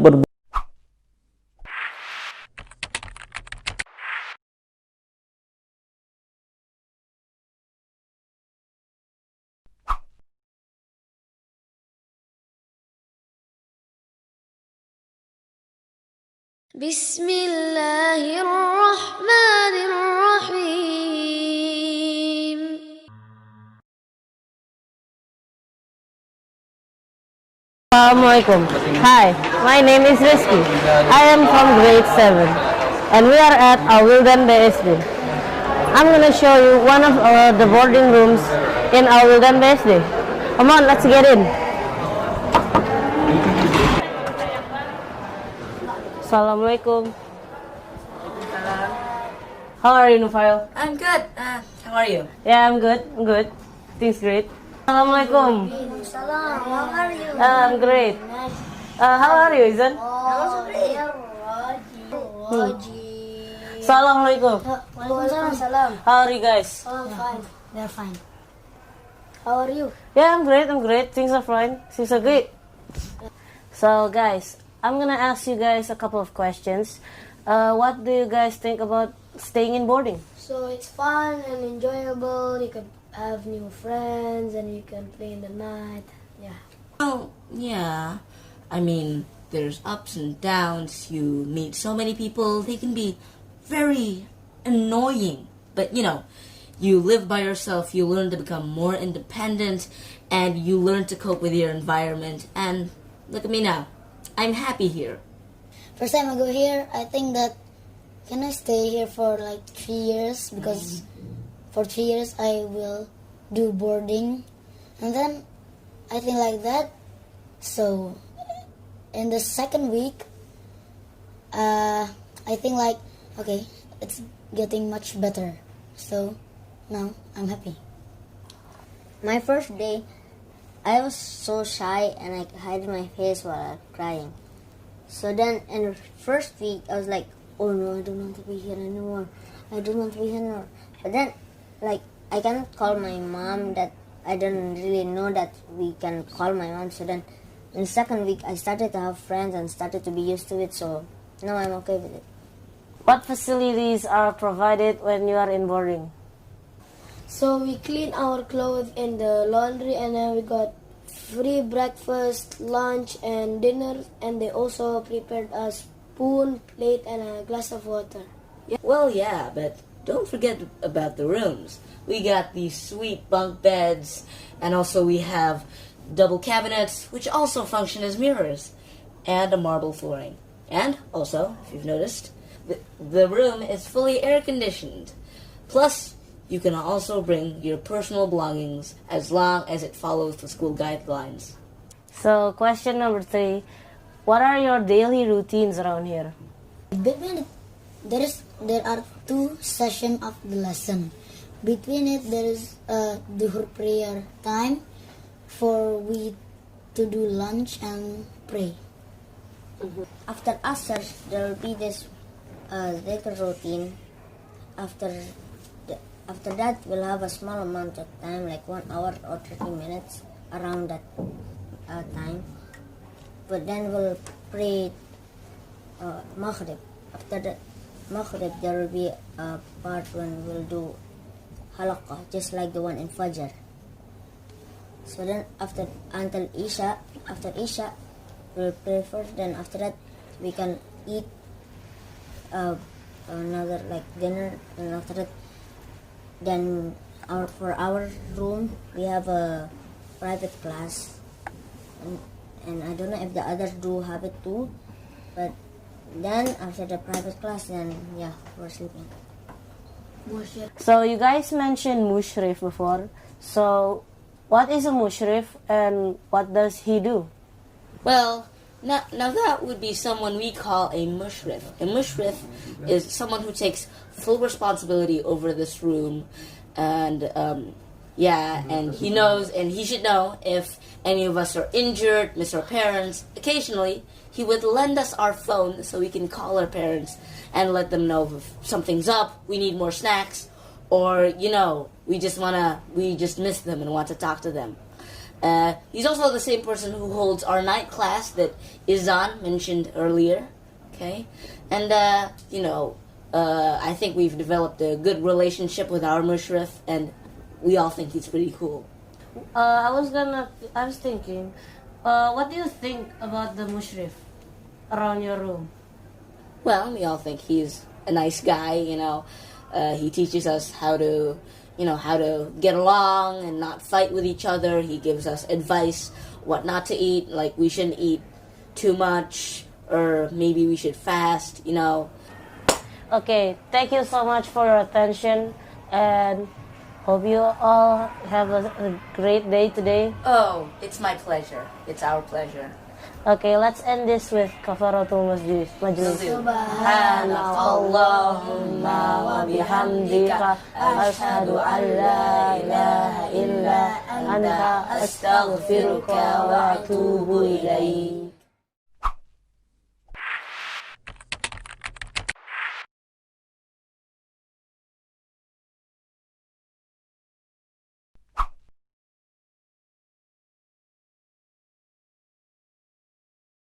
Bismillahirrahmanirrahim. Assalamualaikum. Hi, my name is Rizky. I am from grade 7 and we are at Awildan BSD. I'm gonna show you one of the boarding rooms in Awildan BSD. Come on, let's get in. Assalamualaikum. How are you, Nufail? I'm good. How are you? Yeah, I'm good. I'm good. Things great. Assalamualaikum. Salam, how are you? I'm great. How are you, Izan? Assalamualaikum. Waalaikumsalam. How are you guys? Fine. They're fine. How are you? Yeah, I'm great. I'm great. Things are fine. Things are great. So, guys, I'm gonna ask you guys a couple of questions. What do you guys think about staying in boarding? So it's fun and enjoyable. You can have new friends and you can play in the night. Yeah. Well, yeah. I mean, there's ups and downs. You meet so many people. They can be very annoying. But, you know, you live by yourself. You learn to become more independent. And you learn to cope with your environment. And look at me now. I'm happy here. First time I go here, I think that can I stay here for like 3 years, because for 3 years I will do boarding, and then I think like that. So in the second week, I think like, okay, it's getting much better. So now I'm happy. My first day, I was so shy and I hid my face while I was crying. So then in the first week, I was like, oh no, I don't want to be here anymore. I don't want to be here anymore. But then, like, I cannot call my mom. That I didn't really know that we can call my mom. So then in the second week, I started to have friends and started to be used to it. So now I'm okay with it. What facilities are provided when you are in boarding? So we clean our clothes in the laundry, and then we got free breakfast, lunch, and dinner, and they also prepared a spoon, plate, and a glass of water. Well, yeah, but don't forget about the rooms. We got these sweet bunk beds, and also we have double cabinets, which also function as mirrors, and a marble flooring. And also, if you've noticed, the room is fully air conditioned. Plus, you can also bring your personal belongings as long as it follows the school guidelines. So, question number 3. What are your daily routines around here? Between it, there are 2 sessions of the lesson. Between it, there is a duhur prayer time for we to do lunch and pray. After Asr, there will be this little routine. after after that we'll have a small amount of time, like 1 hour or 30 minutes around that time. But then we'll pray Maghrib. After the Maghrib, there will be a part when we'll do halaqah, just like the one in Fajr. So then after Isha, we'll pray first. Then after that, we can eat another like dinner. And after that, then for our room, we have a private class. And I don't know if the others do have it too, but then after the private class, then yeah, we're sleeping. So you guys mentioned mushrif before. So what is a mushrif and what does he do? Well, now that would be someone we call a mushrif. A mushrif is someone who takes full responsibility over this room, and and he knows, and he should know if any of us are injured, miss our parents. Occasionally, he would lend us our phone so we can call our parents and let them know if something's up, we need more snacks, or we just miss them and want to talk to them. He's also the same person who holds our night class that Izan mentioned earlier. Okay, and I think we've developed a good relationship with our mushrif, and we all think he's pretty cool. I was thinking, what do you think about the mushrif around your room? Well, we all think he's a nice guy. He teaches us how to get along and not fight with each other. He gives us advice what not to eat, like we shouldn't eat too much, or maybe we should fast. Okay, thank you so much for your attention, and hope you all have a great day today. Oh, it's my pleasure. It's our pleasure. Okay, let's end this with kafaratul majlis. Subhanakallahumma wa bihamdika asyhadu an la ilaha illa anta astaghfiruka wa atubu ilaik.